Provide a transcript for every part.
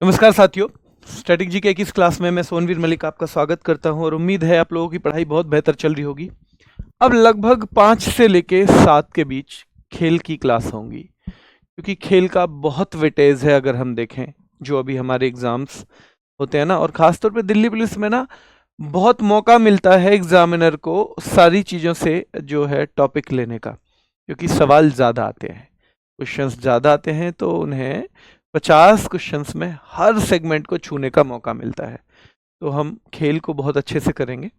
नमस्कार साथियों, static G के इस क्लास में मैं सोनवीर मलिक आपका स्वागत करता हूं और उम्मीद है आप लोगों की पढ़ाई बहुत बेहतर चल रही होगी। अब लगभग 5 से लेके 7 के बीच खेल की क्लास होंगी, क्योंकि खेल का बहुत वेटेज है। अगर हम देखें जो अभी हमारे एग्जाम्स होते हैं ना, और ख़ासतौर पे दिल्ली पुलिस में ना बहुत मौका मिलता है एग्जामिनर को सारी चीज़ों से जो है टॉपिक लेने का, क्योंकि सवाल ज़्यादा आते हैं, क्वेश्चंस ज़्यादा आते हैं, तो उन्हें 50 क्वेश्चंस में हर सेगमेंट को छूने का मौका मिलता है। तो हम खेल को बहुत अच्छे से करेंगे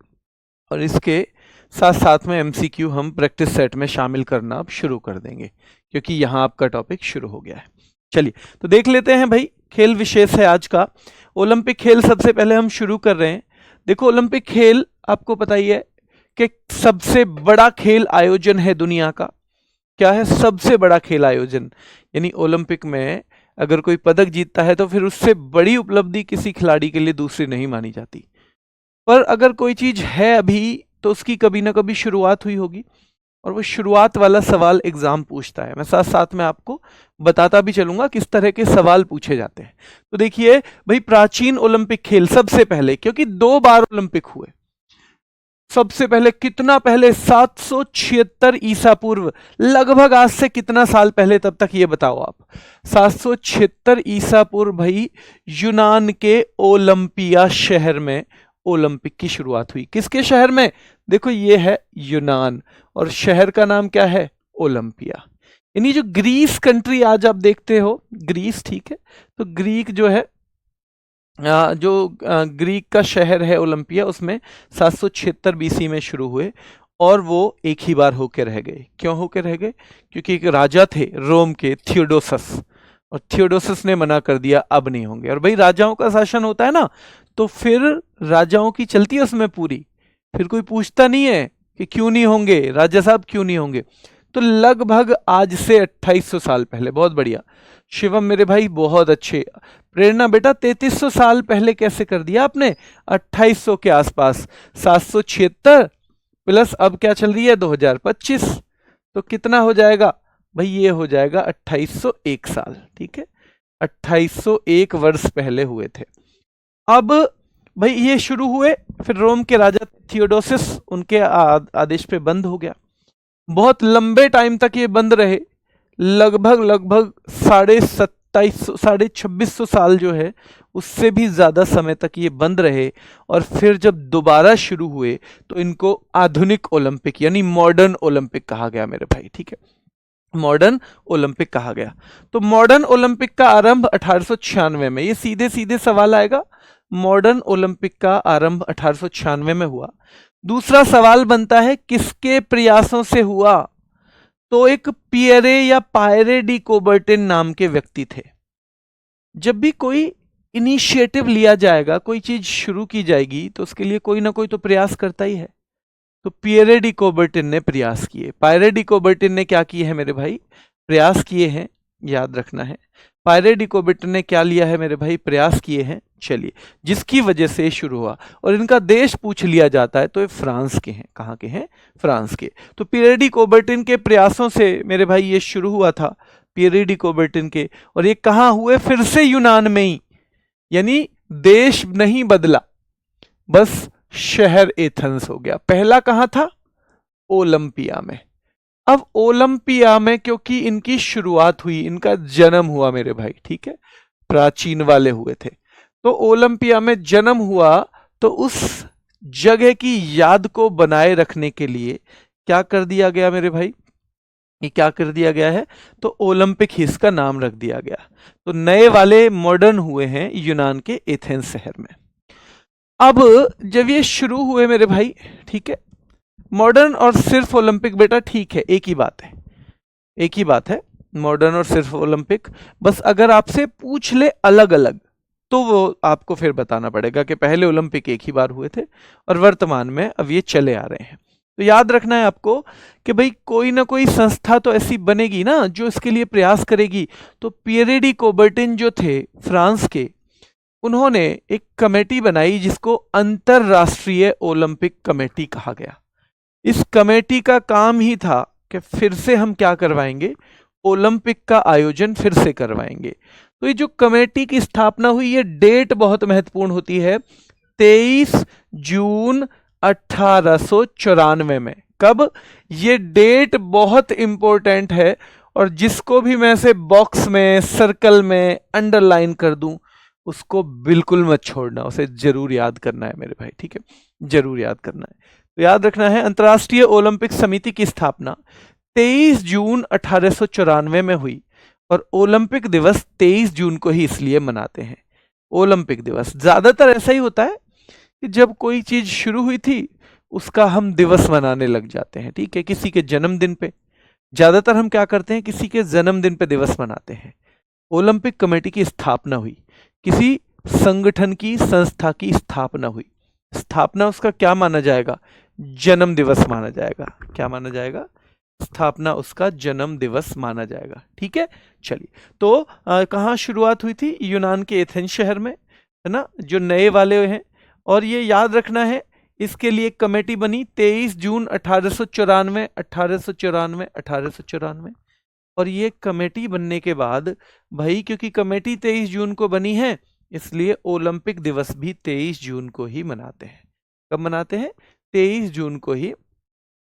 और इसके साथ साथ में एमसीक्यू हम प्रैक्टिस सेट में शामिल करना अब शुरू कर देंगे, क्योंकि यहाँ आपका टॉपिक शुरू हो गया है। चलिए तो देख लेते हैं भाई, खेल विशेष है आज का ओलंपिक खेल। सबसे पहले हम शुरू कर रहे हैं। देखो, ओलंपिक खेल आपको पता ही है कि सबसे बड़ा खेल आयोजन है दुनिया का। क्या है? सबसे बड़ा खेल आयोजन। यानी ओलंपिक में अगर कोई पदक जीतता है तो फिर उससे बड़ी उपलब्धि किसी खिलाड़ी के लिए दूसरी नहीं मानी जाती। पर अगर कोई चीज है अभी, तो उसकी कभी ना कभी शुरुआत हुई होगी, और वो शुरुआत वाला सवाल एग्जाम पूछता है। मैं साथ साथ में आपको बताता भी चलूंगा किस तरह के सवाल पूछे जाते हैं। तो देखिए भाई, प्राचीन ओलंपिक खेल सबसे पहले, क्योंकि 2 बार ओलंपिक हुए। सबसे पहले कितना पहले? 776 ईसा पूर्व। लगभग आज से कितना साल पहले, तब तक ये बताओ आप। 776 ईसा पूर्व भाई, यूनान के ओलंपिया शहर में ओलंपिक की शुरुआत हुई। किसके शहर में? देखो, ये है यूनान और शहर का नाम क्या है? ओलंपिया। यानी जो ग्रीस कंट्री आज आप देखते हो, ग्रीस, ठीक है, तो ग्रीक जो है, ग्रीक का शहर है ओलंपिया, उसमें 776 बीसी में शुरू हुए और वो एक ही बार होके रह गए। क्यों होके रह गए? क्योंकि एक राजा थे रोम के, थियोडोसस, और थियोडोसस ने मना कर दिया, अब नहीं होंगे। और भाई राजाओं का शासन होता है ना, तो फिर राजाओं की चलती है उसमें पूरी, फिर कोई पूछता नहीं है कि क्यों नहीं होंगे राजा साहब, क्यों नहीं होंगे। तो लगभग आज से 2800 साल पहले, बहुत बढ़िया शिवम मेरे भाई, बहुत अच्छे। प्रेरणा बेटा, 3300 साल पहले कैसे कर दिया आपने? 2800 के आसपास। 776 प्लस अब क्या चल रही है? 2025, तो कितना हो जाएगा भाई? ये हो जाएगा 2801 साल। ठीक है, 2801 वर्ष पहले हुए थे। अब भाई ये शुरू हुए, फिर रोम के राजा थियोडोसिस, उनके आदेश पे बंद हो गया। बहुत लंबे टाइम तक ये बंद रहे, लगभग लगभग 2600 साल जो है, उससे भी ज्यादा समय तक ये बंद रहे। और फिर जब दोबारा शुरू हुए तो इनको आधुनिक ओलंपिक यानी मॉडर्न ओलंपिक कहा गया मेरे भाई। ठीक है, मॉडर्न ओलंपिक कहा गया। तो मॉडर्न ओलंपिक का आरंभ 1896 में, ये सीधे सीधे सवाल आएगा, मॉडर्न ओलंपिक का आरंभ 1896 में हुआ। दूसरा सवाल बनता है किसके प्रयासों से हुआ? तो एक पियरे या पायरे डी कोबर्टिन नाम के व्यक्ति थे। जब भी कोई इनिशिएटिव लिया जाएगा, कोई चीज शुरू की जाएगी, तो उसके लिए कोई ना कोई तो प्रयास करता ही है। तो पियरे डी कोबर्टिन ने प्रयास किए। पायरे डी कोबर्टिन ने क्या किए हैं मेरे भाई? प्रयास किए हैं, याद रखना है। पायरे डी कोबर्टिन ने क्या लिया है मेरे भाई? प्रयास किए हैं। चलिए, जिसकी वजह से शुरू हुआ, और इनका देश पूछ लिया जाता है तो ये फ्रांस के हैं। कहाँ के हैं? फ्रांस के। तो पियरे डी कोबर्टिन के प्रयासों से मेरे भाई ये शुरू हुआ था, पियरे डी कोबर्टिन के। और ये कहाँ हुए? फिर से यूनान में ही। यानी देश नहीं बदला, बस शहर एथेंस हो गया। पहला कहां था? ओलंपिया में। अब ओलंपिया में क्योंकि इनकी शुरुआत हुई, इनका जन्म हुआ मेरे भाई, ठीक है, प्राचीन वाले हुए थे, तो ओलंपिया में जन्म हुआ। तो उस जगह की याद को बनाए रखने के लिए क्या कर दिया गया मेरे भाई? ये क्या कर दिया गया है? तो ओलंपिक ही इसका नाम रख दिया गया। तो नए वाले मॉडर्न हुए हैं यूनान के एथेंस शहर में। अब जब ये शुरू हुए मेरे भाई, ठीक है, मॉडर्न और सिर्फ ओलंपिक बेटा ठीक है, एक ही बात है, एक ही बात है, मॉडर्न और सिर्फ ओलंपिक। बस अगर आपसे पूछ ले अलग अलग, तो वो आपको फिर बताना पड़ेगा कि पहले ओलंपिक एक ही बार हुए थे और वर्तमान में अब ये चले आ रहे हैं। तो याद रखना है आपको कि भाई कोई ना कोई संस्था तो ऐसी बनेगी ना जो इसके लिए प्रयास करेगी। तो पियरे डी कोबर्टिन जो थे फ्रांस के, उन्होंने एक कमेटी बनाई जिसको अंतरराष्ट्रीय ओलंपिक कमेटी कहा गया। इस कमेटी का काम ही था कि फिर से हम क्या करवाएंगे? ओलंपिक का आयोजन फिर से करवाएंगे। तो ये जो कमेटी की स्थापना हुई, ये डेट बहुत महत्वपूर्ण होती है, 23 जून 1894 में। कब? ये डेट बहुत इंपॉर्टेंट है, और जिसको भी मैं से बॉक्स में, सर्कल में अंडरलाइन कर दूं, उसको बिल्कुल मत छोड़ना, उसे जरूर याद करना है मेरे भाई, ठीक है, जरूर याद करना है। तो याद रखना है, अंतर्राष्ट्रीय ओलंपिक समिति की स्थापना 23 जून 1894 में हुई, और ओलंपिक दिवस 23 जून को ही इसलिए मनाते हैं। ओलंपिक दिवस ज्यादातर ऐसा ही होता है कि जब कोई चीज शुरू हुई थी उसका हम दिवस मनाने लग जाते हैं, ठीक है। किसी के जन्मदिन पे, ज्यादातर हम क्या करते हैं, किसी के जन्मदिन पे दिवस मनाते हैं। ओलंपिक कमेटी की स्थापना हुई, किसी संगठन की, संस्था की स्थापना हुई। स्थापना उसका क्या माना जाएगा? जन्म दिवस माना जाएगा। क्या माना जाएगा? स्थापना उसका जन्म दिवस माना जाएगा, ठीक है। चलिए, तो कहाँ शुरुआत हुई थी? यूनान के एथेंस शहर में, है ना, जो नए वाले हैं। और ये याद रखना है, इसके लिए एक कमेटी बनी 23 जून 1894, 1894, 1894। और ये कमेटी बनने के बाद भाई, क्योंकि कमेटी 23 जून को बनी है, इसलिए ओलंपिक दिवस भी 23 जून को ही मनाते हैं। कब मनाते हैं? 23 जून को ही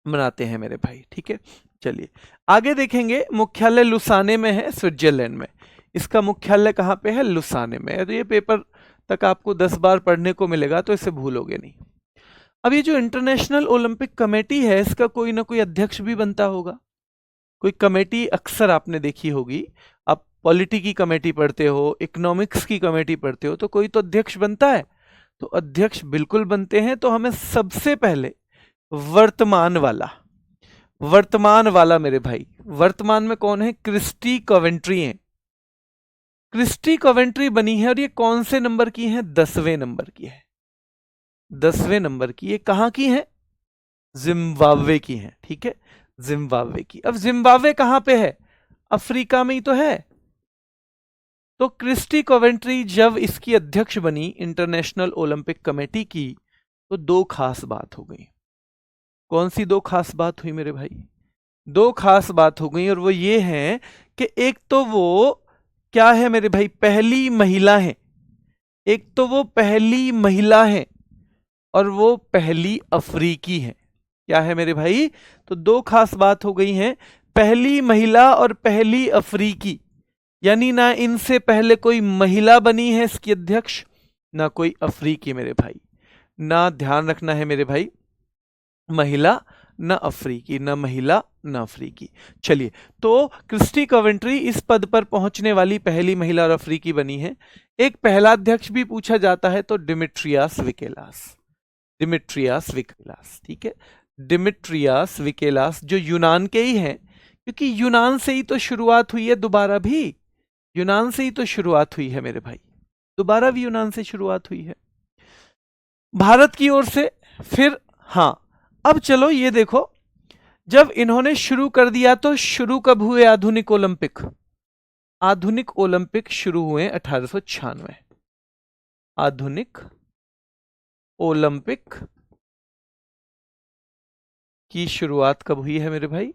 मनाते हैं मेरे भाई, ठीक है। चलिए आगे देखेंगे, मुख्यालय लुसाने में है, स्विट्जरलैंड में। इसका मुख्यालय कहाँ पे है? लुसाने में। तो ये पेपर तक आपको 10 बार पढ़ने को मिलेगा, तो इसे भूलोगे नहीं। अब ये जो इंटरनेशनल ओलंपिक कमेटी है, इसका कोई ना कोई अध्यक्ष भी बनता होगा। कोई कमेटी अक्सर आपने देखी होगी, आप पॉलिटी की कमेटी पढ़ते हो, इकोनॉमिक्स की कमेटी पढ़ते हो, तो कोई तो अध्यक्ष बनता है। तो अध्यक्ष बिल्कुल बनते हैं। तो हमें सबसे पहले वर्तमान वाला मेरे भाई, वर्तमान में कौन है? क्रिस्टी कॉवेंट्री है। क्रिस्टी कॉवेंट्री बनी है, और ये कौन से नंबर की है? 10वें नंबर की है। 10वें नंबर की। ये कहां की है? जिम्बाब्वे की है, ठीक है, जिम्बाब्वे की। अब जिम्बाब्वे कहां पे है? अफ्रीका में ही तो है। तो क्रिस्टी कॉवेंट्री जब इसकी अध्यक्ष बनी इंटरनेशनल ओलंपिक कमेटी की, तो दो खास बात हो गई। कौन सी दो खास बात हुई मेरे भाई? दो खास बात हो गई, और वो ये है कि एक तो वो क्या है मेरे भाई? पहली महिला है। एक तो वो पहली महिला है, और वो पहली अफ्रीकी है। क्या है मेरे भाई? तो दो खास बात हो गई हैं, पहली महिला और पहली अफ्रीकी। यानी ना इनसे पहले कोई महिला बनी है इसकी अध्यक्ष, ना कोई अफ्रीकी मेरे भाई। ना, ध्यान रखना है मेरे भाई, महिला न अफ्रीकी, न महिला न अफ्रीकी। चलिए, तो क्रिस्टी कॉवेंट्री इस पद पर पहुंचने वाली पहली महिला और अफ्रीकी बनी है। एक पहला अध्यक्ष भी पूछा जाता है, तो डिमिट्रियास विकेलास। डिमिट्रियास विकेलास, ठीक है, डिमिट्रियास विकेलास, जो यूनान के ही हैं, क्योंकि यूनान से ही तो शुरुआत हुई है दोबारा भी। यूनान से ही तो शुरुआत हुई है मेरे भाई, दोबारा भी यूनान से शुरुआत हुई है भारत की ओर से। फिर हां, अब चलो ये देखो, जब इन्होंने शुरू कर दिया, तो शुरू कब हुए आधुनिक ओलंपिक? आधुनिक ओलंपिक शुरू हुए 1896। आधुनिक ओलंपिक की शुरुआत कब हुई है मेरे भाई?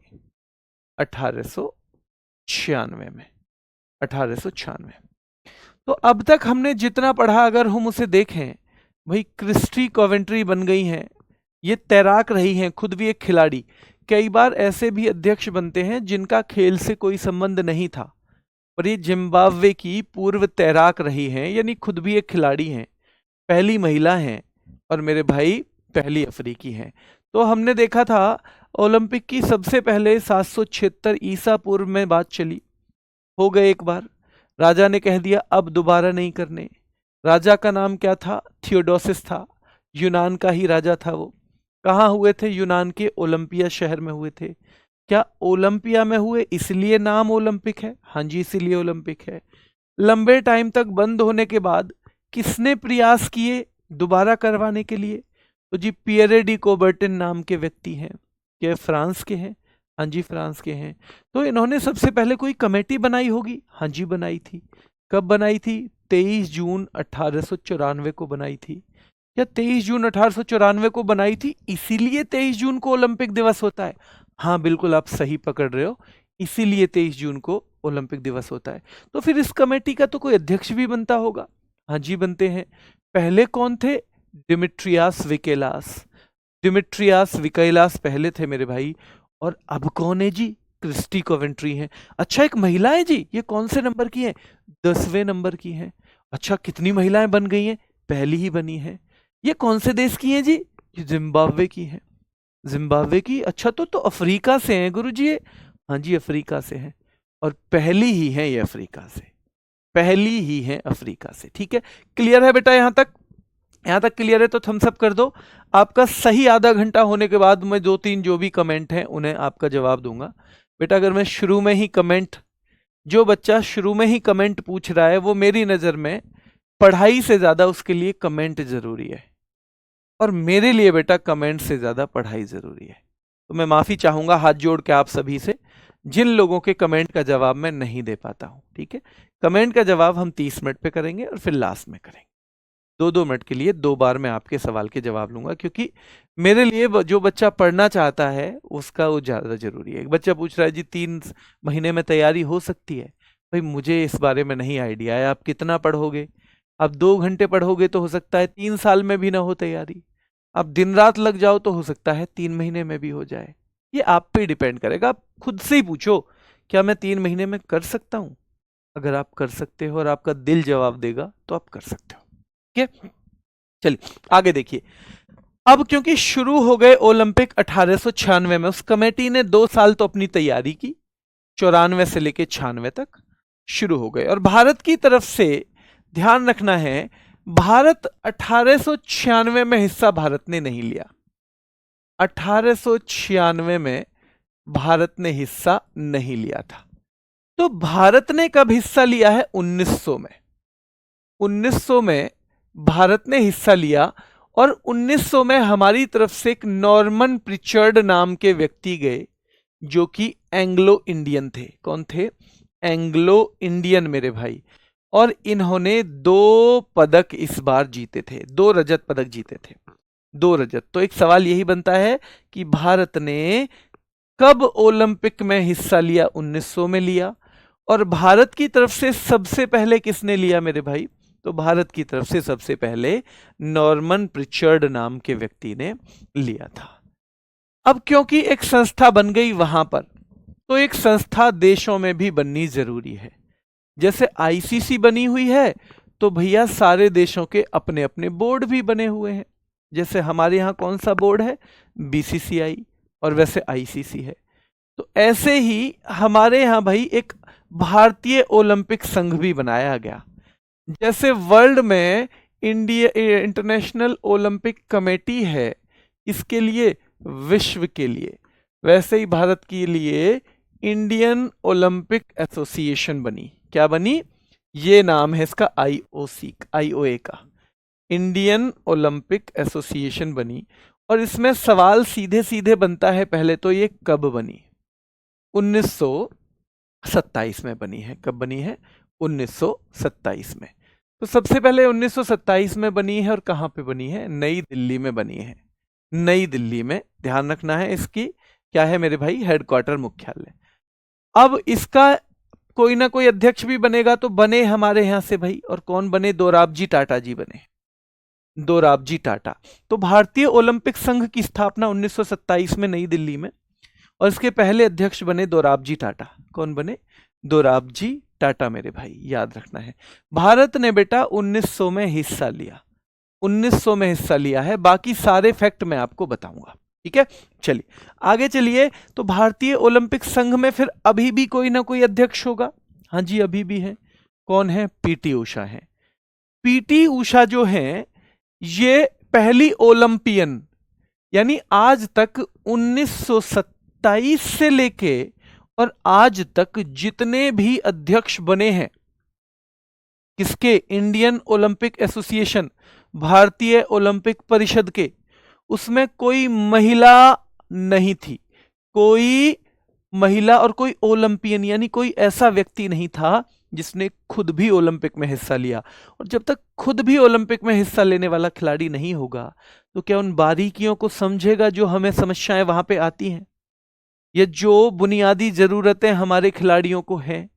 1896 में। 1896। तो अब तक हमने जितना पढ़ा, अगर हम उसे देखें भाई, क्रिस्टी कॉवेंट्री बन गई हैं, ये तैराक रही हैं, खुद भी एक खिलाड़ी। कई बार ऐसे भी अध्यक्ष बनते हैं जिनका खेल से कोई संबंध नहीं था, पर ये जिम्बाब्वे की पूर्व तैराक रही हैं, यानी खुद भी एक खिलाड़ी हैं, पहली महिला हैं, और मेरे भाई पहली अफ्रीकी हैं। तो हमने देखा था ओलंपिक की सबसे पहले 776 ईसा पूर्व में बात चली, हो गए एक बार, राजा ने कह दिया अब दोबारा नहीं करने। राजा का नाम क्या था? थियोडोसिस था, यूनान का ही राजा था वो। कहाँ हुए थे? यूनान के ओलंपिया शहर में हुए थे। क्या ओलंपिया में हुए इसलिए नाम ओलंपिक है? हाँ जी, इसीलिए ओलंपिक है। लंबे टाइम तक बंद होने के बाद किसने प्रयास किए दोबारा करवाने के लिए? तो जी पियरे डी कोबर्टिन नाम के व्यक्ति हैं। क्या फ्रांस के हैं? हाँ जी, फ्रांस के हैं। तो इन्होंने सबसे पहले कोई कमेटी बनाई होगी। हाँ जी, बनाई थी। कब बनाई थी? 23 जून 1894 को बनाई थी। या 23 जून 1894 को बनाई थी, इसीलिए 23 जून को ओलंपिक दिवस होता है। हाँ बिल्कुल, आप सही पकड़ रहे हो, इसीलिए 23 जून को ओलंपिक दिवस होता है। तो फिर इस कमेटी का तो कोई अध्यक्ष भी बनता होगा। हाँ जी, बनते हैं। पहले कौन थे? डिमिट्रियास विकेलास। डिमिट्रियास विकेलास पहले थे मेरे भाई। और अब कौन है जी? क्रिस्टी कोवेंट्री है। अच्छा, एक महिला है जी, ये कौन से नंबर की है? 10वें नंबर की है। अच्छा, कितनी महिलाएं बन गई हैं? पहली ही बनी है। ये कौन से देश की है जी? ये जिम्बाब्वे की है। जिम्बाब्वे की। अच्छा, तो अफ्रीका से हैं गुरुजी ये। हाँ जी, अफ्रीका से हैं। और पहली ही है ये अफ्रीका से, पहली ही है अफ्रीका से। ठीक है, क्लियर है बेटा? यहां तक, यहां तक क्लियर है तो थम्स अप कर दो। आपका सही आधा घंटा होने के बाद मैं 2-3 जो भी कमेंट हैं उन्हें आपका जवाब दूंगा। बेटा अगर मैं शुरू में ही कमेंट, जो बच्चा शुरू में ही कमेंट पूछ रहा है वो मेरी नजर में पढ़ाई से ज्यादा उसके लिए कमेंट जरूरी है, और मेरे लिए बेटा कमेंट से ज्यादा पढ़ाई जरूरी है। तो मैं माफी चाहूंगा हाथ जोड़ के आप सभी से जिन लोगों के कमेंट का जवाब मैं नहीं दे पाता हूं। ठीक है, कमेंट का जवाब हम 30 मिनट पे करेंगे और फिर लास्ट में करेंगे। 2-2 मिनट के लिए 2 बार मैं आपके सवाल के जवाब लूंगा, क्योंकि मेरे लिए जो बच्चा पढ़ना चाहता है उसका वो ज्यादा जरूरी है। एक बच्चा पूछ रहा है जी 3 महीने में तैयारी हो सकती है? भाई मुझे इस बारे में नहीं आइडिया है, आप कितना पढ़ोगे? आप 2 घंटे पढ़ोगे तो हो सकता है 3 साल में भी ना हो तैयारी। आप दिन रात लग जाओ तो हो सकता है 3 महीने में भी हो जाए। ये आप पे डिपेंड करेगा। आप खुद से ही पूछो, क्या मैं 3 महीने में कर सकता हूं? अगर आप कर सकते हो और आपका दिल जवाब देगा तो आप कर सकते हो। ठीक है, चलिए आगे देखिए। अब क्योंकि शुरू हो गए ओलंपिक 1896 में, उस कमेटी ने 2 साल तो अपनी तैयारी की, 94 से लेके 96 तक शुरू हो गए। और भारत की तरफ से ध्यान रखना है, भारत 1896 में हिस्सा भारत ने नहीं लिया। 1896 में भारत ने हिस्सा नहीं लिया था। तो भारत ने कब हिस्सा लिया है? 1900 में। 1900 में भारत ने हिस्सा लिया, और 1900 में हमारी तरफ से एक नॉर्मन प्रिचर्ड नाम के व्यक्ति गए जो कि एंग्लो इंडियन थे। कौन थे? एंग्लो इंडियन मेरे भाई। और इन्होंने 2 पदक इस बार जीते थे, 2 रजत पदक जीते थे, 2 रजत। तो एक सवाल यही बनता है कि भारत ने कब ओलंपिक में हिस्सा लिया? 1900 में लिया। और भारत की तरफ से सबसे पहले किसने लिया मेरे भाई? तो भारत की तरफ से सबसे पहले नॉर्मन प्रिचर्ड नाम के व्यक्ति ने लिया था। अब क्योंकि एक संस्था बन गई वहां पर, तो एक संस्था देशों में भी बननी जरूरी है। जैसे आईसीसी बनी हुई है, तो भैया सारे देशों के अपने अपने बोर्ड भी बने हुए हैं। जैसे हमारे यहाँ कौन सा बोर्ड है? बीसीसीआई, और वैसे आईसीसी है। तो ऐसे ही हमारे यहाँ भाई एक भारतीय ओलंपिक संघ भी बनाया गया। जैसे वर्ल्ड में इंडिया इंटरनेशनल ओलंपिक कमेटी है इसके लिए, विश्व के लिए, वैसे ही भारत के लिए इंडियन ओलंपिक एसोसिएशन बनी। क्या बनी? ये नाम है इसका, आईओसी, आईओए का, इंडियन ओलंपिक एसोसिएशन बनी। और इसमें सवाल सीधे सीधे बनता है, पहले तो ये कब बनी? 1927 में बनी है। कब बनी है? 1927 में। तो सबसे पहले 1927 में बनी है, और कहां पे बनी है? नई दिल्ली में बनी है। नई दिल्ली में, ध्यान रखना है इसकी क्या है मेरे भाई? हेडक्वार्टर, मुख्यालय। अब इसका कोई ना कोई अध्यक्ष भी बनेगा, तो बने हमारे यहां से भाई, और कौन बने? दोराबजी टाटा जी बने, दोराबजी टाटा। तो भारतीय ओलंपिक संघ की स्थापना 1927 में नई दिल्ली में, और इसके पहले अध्यक्ष बने दोराबजी टाटा। कौन बने? दोराबजी टाटा मेरे भाई, याद रखना है। भारत ने बेटा 1900 में हिस्सा लिया, 1900 में हिस्सा लिया है। बाकी सारे फैक्ट मैं आपको बताऊंगा। ठीक है, चलिए आगे चलिए। तो भारतीय ओलंपिक संघ में फिर अभी भी कोई ना कोई अध्यक्ष होगा। हाँ जी, अभी भी है। कौन है? पीटी उषा है। पीटी उषा जो है ये पहली ओलंपियन, यानी आज तक 1927 से लेके और आज तक जितने भी अध्यक्ष बने हैं किसके? इंडियन ओलंपिक एसोसिएशन, भारतीय ओलंपिक परिषद के, उसमें कोई महिला नहीं थी। कोई महिला और कोई ओलंपियन, यानी कोई ऐसा व्यक्ति नहीं था जिसने खुद भी ओलंपिक में हिस्सा लिया। और जब तक खुद भी ओलंपिक में हिस्सा लेने वाला खिलाड़ी नहीं होगा, तो क्या उन बारीकियों को समझेगा जो हमें समस्याएं वहां पे आती हैं, या जो बुनियादी जरूरतें हमारे खिलाड़ियों को हैं,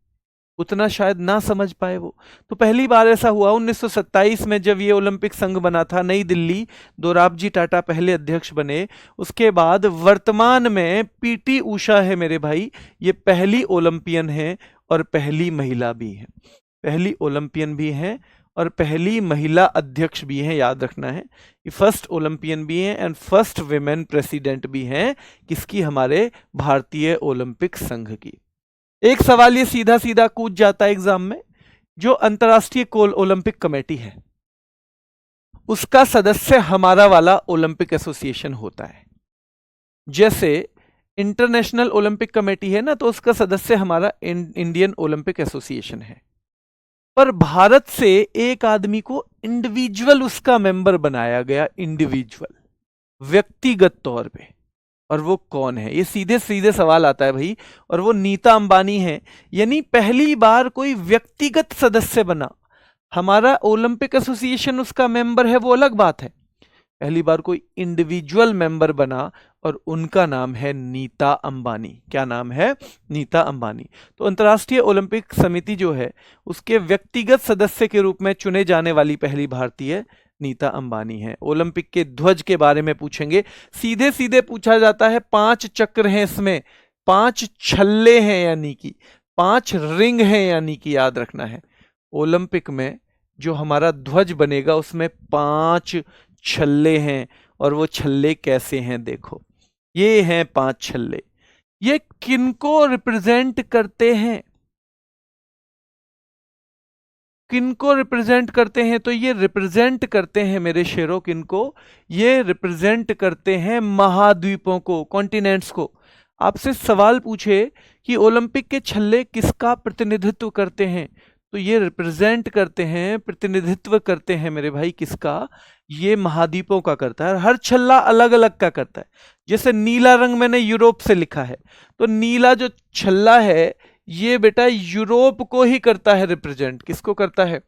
उतना शायद ना समझ पाए वो। तो पहली बार ऐसा हुआ 1927 में जब ये ओलंपिक संघ बना था, नई दिल्ली, दोराबजी टाटा पहले अध्यक्ष बने। उसके बाद वर्तमान में पीटी उषा है मेरे भाई, ये पहली ओलंपियन है और पहली महिला भी है, पहली ओलंपियन भी है और पहली महिला अध्यक्ष भी है, याद रखना है। ये फर्स्ट ओलंपियन भी है एंड फर्स्ट विमेन प्रेसिडेंट भी हैं, किसकी, हमारे भारतीय ओलंपिक संघ की। एक सवाल ये सीधा सीधा कूद जाता है एग्जाम में, जो अंतरराष्ट्रीय ओलंपिक कमेटी है उसका सदस्य हमारा वाला ओलंपिक एसोसिएशन होता है। जैसे इंटरनेशनल ओलंपिक कमेटी है ना, तो उसका सदस्य हमारा इंडियन ओलंपिक एसोसिएशन है। पर भारत से एक आदमी को इंडिविजुअल उसका मेंबर बनाया गया, इंडिविजुअल, व्यक्तिगत तौर पे। और वो कौन है? ये सीधे सीधे सवाल आता है भाई। और वो नीता अंबानी है। यानी पहली बार कोई व्यक्तिगत सदस्य बना। हमारा ओलंपिक एसोसिएशन उसका मेंबर है, वो अलग बात है। पहली बार कोई इंडिविजुअल मेंबर बना और उनका नाम है नीता अंबानी। क्या नाम है? नीता अंबानी। तो अंतर्राष्ट्रीय ओलंपिक समिति जो है उसके व्यक्तिगत सदस्य के रूप में चुने जाने वाली पहली भारतीय नीता अंबानी है। ओलंपिक के ध्वज के बारे में पूछेंगे, सीधे सीधे पूछा जाता है। 5 चक्र हैं इसमें, 5 छल्ले हैं, यानी कि 5 रिंग हैं, यानी कि याद रखना है ओलंपिक में जो हमारा ध्वज बनेगा उसमें 5 छल्ले हैं। और वो छल्ले कैसे हैं? देखो, ये हैं 5 छल्ले। ये किनको रिप्रेजेंट करते हैं? किनको रिप्रेजेंट करते हैं? तो ये रिप्रेजेंट करते हैं मेरे शेरों, किनको? ये रिप्रेजेंट करते हैं महाद्वीपों को, कॉन्टिनेंट्स को। आपसे सवाल पूछे कि ओलंपिक के छल्ले किसका प्रतिनिधित्व करते हैं, तो ये रिप्रेजेंट करते हैं, प्रतिनिधित्व करते हैं मेरे भाई, किसका? ये महाद्वीपों का करता है। हर छल्ला अलग अलग का करता है। जैसे नीला रंग मैंने यूरोप से लिखा है, तो नीला जो छल्ला है ये बेटा यूरोप को ही करता है रिप्रेजेंट। किसको करता है?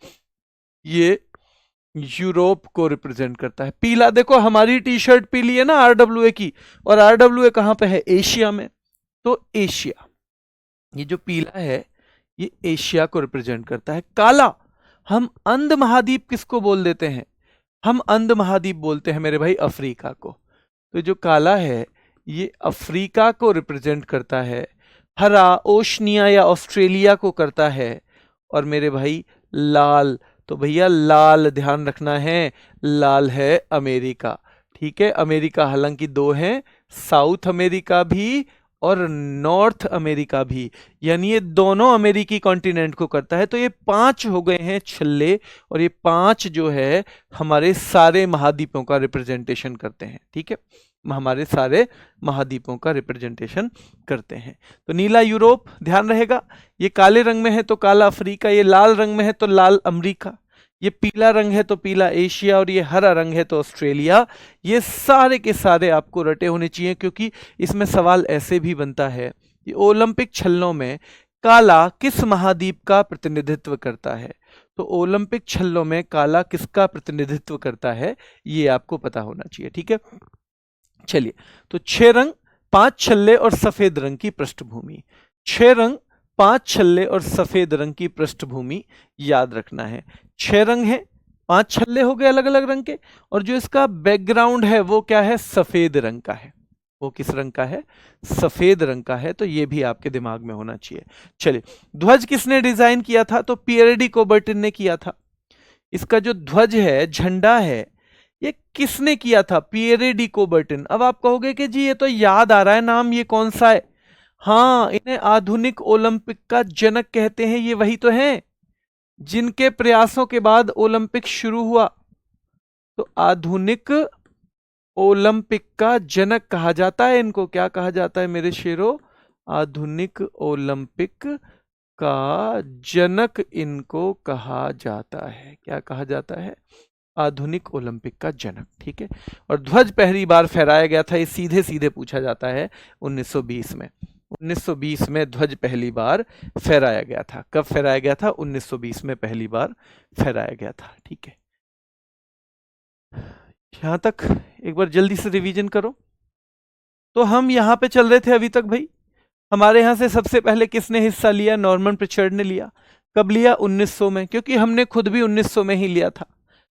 ये यूरोप को रिप्रेजेंट करता है। पीला, देखो हमारी टी शर्ट पीली है ना आरडब्ल्यूए की, और आरडब्ल्यूए कहां पे है? एशिया में। तो एशिया, ये जो पीला है ये एशिया को रिप्रेजेंट करता है। काला, हम अंध महाद्वीप किसको बोल देते हैं? हम अंध महाद्वीप बोलते हैं मेरे भाई अफ्रीका को। तो जो काला है ये अफ्रीका को रिप्रेजेंट करता है। हरा ओशनिया या ऑस्ट्रेलिया को करता है। और मेरे भाई लाल, तो भैया लाल ध्यान रखना है, लाल है अमेरिका। ठीक है, अमेरिका हालांकि 2 हैं, साउथ अमेरिका भी और नॉर्थ अमेरिका भी, यानी ये दोनों अमेरिकी कॉन्टिनेंट को करता है। तो ये 5 हो गए हैं छल्ले, और ये 5 जो है हमारे सारे महाद्वीपों का रिप्रेजेंटेशन करते हैं। ठीक है, हमारे सारे महाद्वीपों का रिप्रेजेंटेशन करते हैं। तो नीला यूरोप ध्यान रहेगा, ये काले रंग में है तो काला अफ्रीका, ये लाल रंग में है तो लाल अमेरिका, ये पीला रंग है तो पीला एशिया, और ये हरा रंग है तो ऑस्ट्रेलिया। ये सारे के सारे आपको रटे होने चाहिए, क्योंकि इसमें सवाल ऐसे भी बनता है कि ओलंपिक छल्लों में काला किस महाद्वीप का प्रतिनिधित्व करता है। तो ओलंपिक छल्लों में काला किसका प्रतिनिधित्व करता है, ये आपको पता होना चाहिए। ठीक है, चलिए, तो 6 रंग, 5 छल्ले और सफेद रंग की पृष्ठभूमि। 6 रंग, 5 छल्ले और सफेद रंग की पृष्ठभूमि याद रखना है। 6 रंग है, 5 छल्ले हो गए अलग अलग रंग के, और जो इसका बैकग्राउंड है वो क्या है? सफेद रंग का है। वो किस रंग का है? सफेद रंग का है। तो ये भी आपके दिमाग में होना चाहिए। चलिए, ध्वज किसने डिजाइन किया था? तो पियर डी कोबर्टिन ने किया था। इसका जो ध्वज है, झंडा है, ये किसने किया था? Pierre de Coubertin. अब आप कहोगे कि जी ये तो याद आ रहा है नाम, ये कौन सा है? हाँ, इन्हें आधुनिक ओलंपिक का जनक कहते हैं। ये वही तो हैं जिनके प्रयासों के बाद ओलंपिक शुरू हुआ। तो आधुनिक ओलंपिक का जनक कहा जाता है इनको। क्या कहा जाता है मेरे शेरों? आधुनिक ओलंपिक का जनक इनको कहा जाता है। क्या कहा जाता है? आधुनिक ओलंपिक का जनक। ठीक है, और ध्वज पहली बार फहराया गया था, ये सीधे सीधे पूछा जाता है 1920 में। 1920 में ध्वज पहली बार फहराया गया था। कब फहराया गया था? 1920 में पहली बार फहराया गया था। ठीक है, यहां तक एक बार जल्दी से रिवीजन करो। तो हम यहां पे चल रहे थे अभी तक भाई, हमारे यहाँ से सबसे पहले किसने हिस्सा लिया? नॉर्मन प्रिचर्ड ने लिया। कब लिया? 1900 में, क्योंकि हमने खुद भी 1900 में ही लिया था,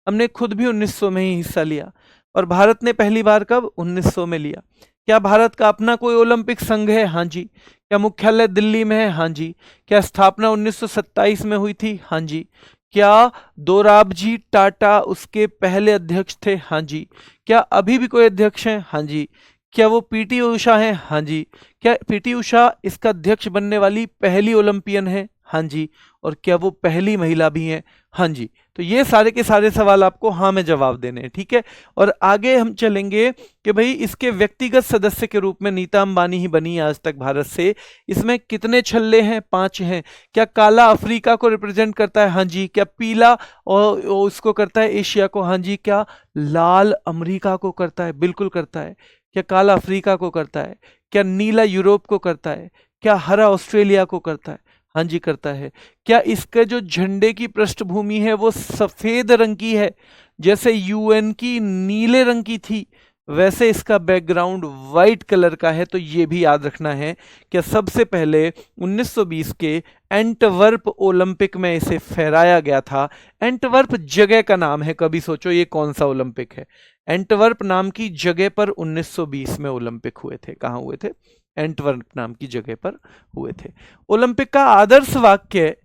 हमने खुद भी 1900 में ही हिस्सा लिया। और भारत ने पहली बार कब? 1900 में लिया। क्या भारत का अपना कोई ओलंपिक संघ है? हाँ जी। क्या मुख्यालय दिल्ली में है? हाँ जी। क्या स्थापना 1927 में हुई थी? हाँ जी। क्या दोराबजी टाटा उसके पहले अध्यक्ष थे? हाँ जी। क्या अभी भी कोई अध्यक्ष हैं? हाँ जी। क्या वो पीटी उषा हैं? हाँ जी। क्या पीटी उषा इसका अध्यक्ष बनने वाली पहली ओलंपियन है? हाँ जी। और क्या वो पहली महिला भी हैं? हाँ जी। तो ये सारे के सारे सवाल आपको हाँ में जवाब देने हैं, ठीक है। और आगे हम चलेंगे कि भाई इसके व्यक्तिगत सदस्य के रूप में नीता अंबानी ही बनी आज तक भारत से। इसमें कितने छल्ले हैं? 5 हैं। क्या काला अफ्रीका को रिप्रेजेंट करता है? हाँ जी। क्या पीला और उसको करता है एशिया को? हाँ जी। क्या लाल अमेरिका को करता है? बिल्कुल करता है। क्या काला अफ्रीका को करता है? क्या नीला यूरोप को करता है? क्या हरा ऑस्ट्रेलिया को करता है? हाँ जी करता है। क्या इसके जो झंडे की पृष्ठभूमि है वो सफेद रंग की है, जैसे यूएन की नीले रंग की थी, वैसे इसका बैकग्राउंड वाइट कलर का है? तो ये भी याद रखना है। क्या सबसे पहले 1920 के एंटवर्प ओलंपिक में इसे फहराया गया था। एंटवर्प जगह का नाम है, कभी सोचो ये कौन सा ओलंपिक है। एंटवर्प नाम की जगह पर 1920 में ओलंपिक हुए थे। कहाँ हुए थे? एंटवर्प नाम की जगह पर हुए थे। ओलंपिक का आदर्श वाक्य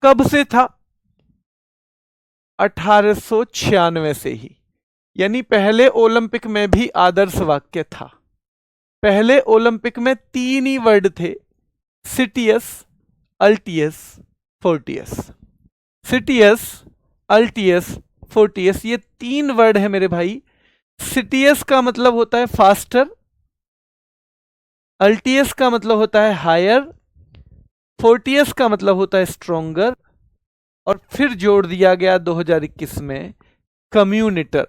कब से था? 1896 से ही, यानी पहले ओलंपिक में भी आदर्श वाक्य था। पहले ओलंपिक में 3 ही वर्ड थे, Citius, altius, Fortius. Citius, altius, Fortius, ये 3 वर्ड है मेरे भाई। सिटियस का मतलब होता है फास्टर, अल्टियस का मतलब होता है हायर, फोर्टियस का मतलब होता है स्ट्रोंगर, और फिर जोड़ दिया गया 2021 में कम्युनिटर,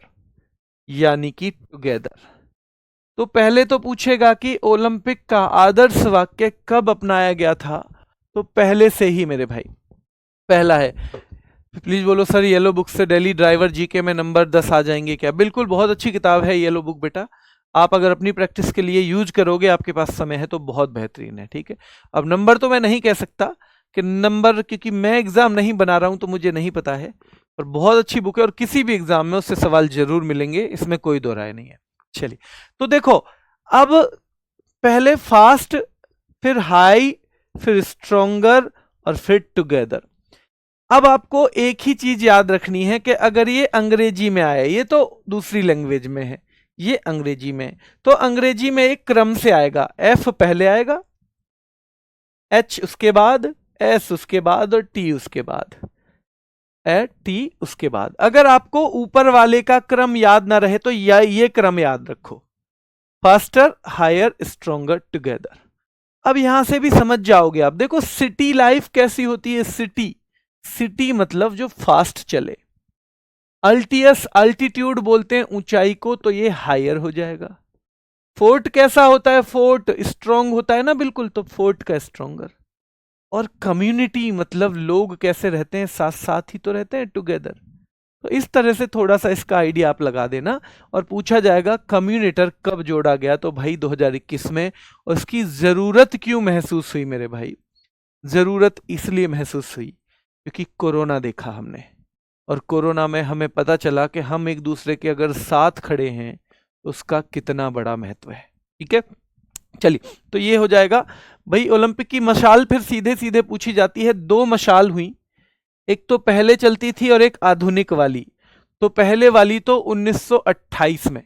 यानी कि टुगेदर। तो पहले तो पूछेगा कि ओलंपिक का आदर्श वाक्य कब अपनाया गया था, तो पहले से ही मेरे भाई। पहला है, प्लीज बोलो सर येलो बुक से डेली ड्राइवर जीके में नंबर 10 आ जाएंगे क्या? बिल्कुल, बहुत अच्छी किताब है येलो बुक बेटा। आप अगर अपनी प्रैक्टिस के लिए यूज करोगे, आपके पास समय है, तो बहुत बेहतरीन है, ठीक है। अब नंबर तो मैं नहीं कह सकता कि नंबर, क्योंकि मैं एग्जाम नहीं बना रहा हूं तो मुझे नहीं पता है, पर बहुत अच्छी बुक है और किसी भी एग्जाम में उससे सवाल जरूर मिलेंगे, इसमें कोई दो राय नहीं है। चलिए, तो देखो, अब पहले फास्ट, फिर हाई, फिर स्ट्रोंगर, और फिर टुगेदर। अब आपको एक ही चीज याद रखनी है कि अगर ये अंग्रेजी में आया, ये तो दूसरी लैंग्वेज में है, ये अंग्रेजी में, तो अंग्रेजी में एक क्रम से आएगा। एफ पहले आएगा, एच उसके बाद, एस उसके बाद, और टी उसके बाद, टी उसके बाद। अगर आपको ऊपर वाले का क्रम याद ना रहे तो ये क्रम याद रखो, फास्टर, हायर, स्ट्रोंगर, टुगेदर। अब यहां से भी समझ जाओगे आप। देखो सिटी लाइफ कैसी होती है, सिटी, सिटी मतलब जो फास्ट चले। अल्टियस, अल्टीट्यूड बोलते हैं ऊंचाई को, तो ये हायर हो जाएगा। फोर्ट कैसा होता है? फोर्ट स्ट्रोंग होता है ना, बिल्कुल, तो फोर्ट का स्ट्रोंगर। और कम्युनिटी मतलब लोग कैसे रहते हैं, साथ साथ ही तो रहते हैं, टुगेदर। तो इस तरह से थोड़ा सा इसका आइडिया आप लगा देना। और पूछा जाएगा कम्युनिटर कब जोड़ा गया, तो भाई 2021 में। और इसकी जरूरत क्यों महसूस हुई मेरे भाई? जरूरत इसलिए महसूस हुई क्योंकि कोरोना देखा हमने, और कोरोना में हमें पता चला कि हम एक दूसरे के अगर साथ खड़े हैं तो उसका कितना बड़ा महत्व है, ठीक है। चलिए, तो ये हो जाएगा भाई। ओलंपिक की मशाल फिर सीधे सीधे पूछी जाती है। 2 मशाल हुई, एक तो पहले चलती थी और एक आधुनिक वाली। तो पहले वाली तो 1928 में,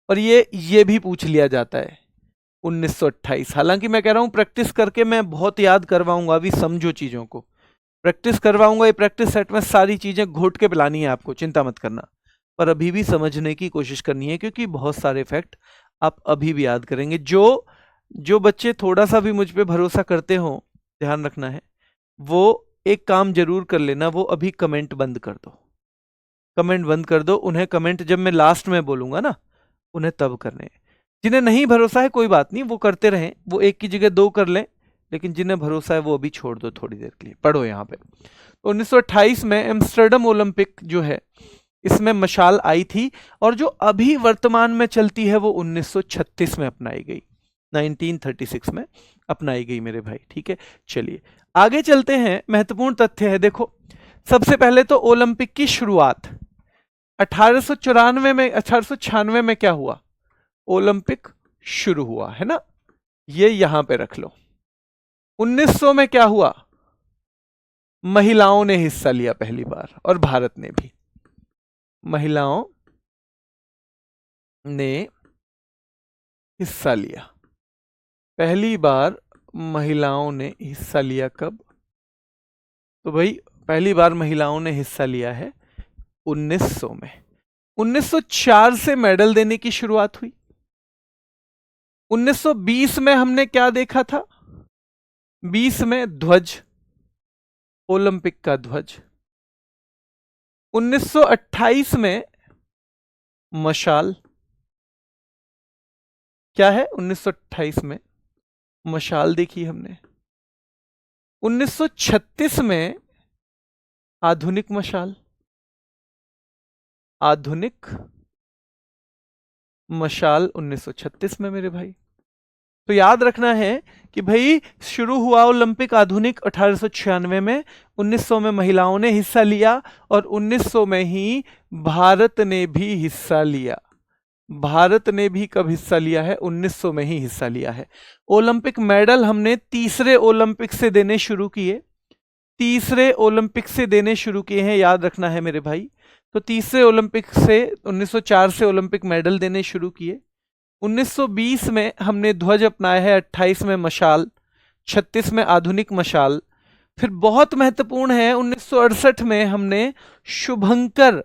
और ये भी पूछ लिया जाता है 1928। हालांकि मैं कह रहा हूं प्रैक्टिस करके मैं बहुत याद करवाऊंगा, अभी समझो चीजों को, प्रैक्टिस करवाऊंगा। ये प्रैक्टिस सेट में सारी चीजें घोट के पिलानी है आपको, चिंता मत करना। पर अभी भी समझने की कोशिश करनी है, क्योंकि बहुत सारे फैक्ट आप अभी भी याद करेंगे। जो बच्चे थोड़ा सा भी मुझ पे भरोसा करते हो, ध्यान रखना है, वो एक काम जरूर कर लेना, वो अभी कमेंट बंद कर दो, कमेंट बंद कर दो। उन्हें कमेंट जब मैं लास्ट में बोलूंगा ना, उन्हें तब करने। जिन्हें नहीं भरोसा है कोई बात नहीं, वो करते रहें, वो 1 की जगह 2 कर लें, लेकिन जिन्हें भरोसा है वो अभी छोड़ दो थोड़ी देर के लिए। पढ़ो यहाँ पे, 1928 में एम्स्टर्डम ओलंपिक जो है, इसमें मशाल आई थी, और जो अभी वर्तमान में चलती है वो 1936 में अपनाई गई। 1936 में अपनाई गई मेरे भाई। ठीक है, चलिए आगे चलते हैं। महत्वपूर्ण तथ्य है, देखो सबसे पहले तो ओलंपिक की शुरुआत 1896 में क्या हुआ, ओलंपिक शुरू हुआ है ना, ये यहां पे रख लो। 1900 में क्या हुआ, महिलाओं ने हिस्सा लिया पहली बार, और भारत ने भी, महिलाओं ने हिस्सा लिया पहली बार, महिलाओं ने हिस्सा लिया कब, तो भाई पहली बार महिलाओं ने हिस्सा लिया है 1900 में। 1904 से मेडल देने की शुरुआत हुई। 1920 में हमने क्या देखा था, 20 में ध्वज, ओलंपिक का ध्वज। 1928 में मशाल, क्या है 1928 में मशाल देखी हमने। 1936 में आधुनिक मशाल, आधुनिक मशाल 1936 में मेरे भाई। तो याद रखना है कि भाई शुरू हुआ ओलंपिक आधुनिक 1896 में, 1900 में महिलाओं ने हिस्सा लिया, और 1900 में ही भारत ने भी हिस्सा लिया। भारत ने भी कब हिस्सा लिया है, 1900 में ही हिस्सा लिया है। ओलंपिक मेडल हमने तीसरे ओलंपिक से देने शुरू किए, तीसरे ओलंपिक से देने शुरू किए हैं, याद रखना है मेरे भाई। तो तीसरे ओलंपिक से 1904 से ओलंपिक मेडल देने शुरू किए। 1920 में हमने ध्वज अपनाया है, 28 में मशाल, 36 में आधुनिक मशाल। फिर बहुत महत्वपूर्ण है, 1968 में हमने शुभंकर,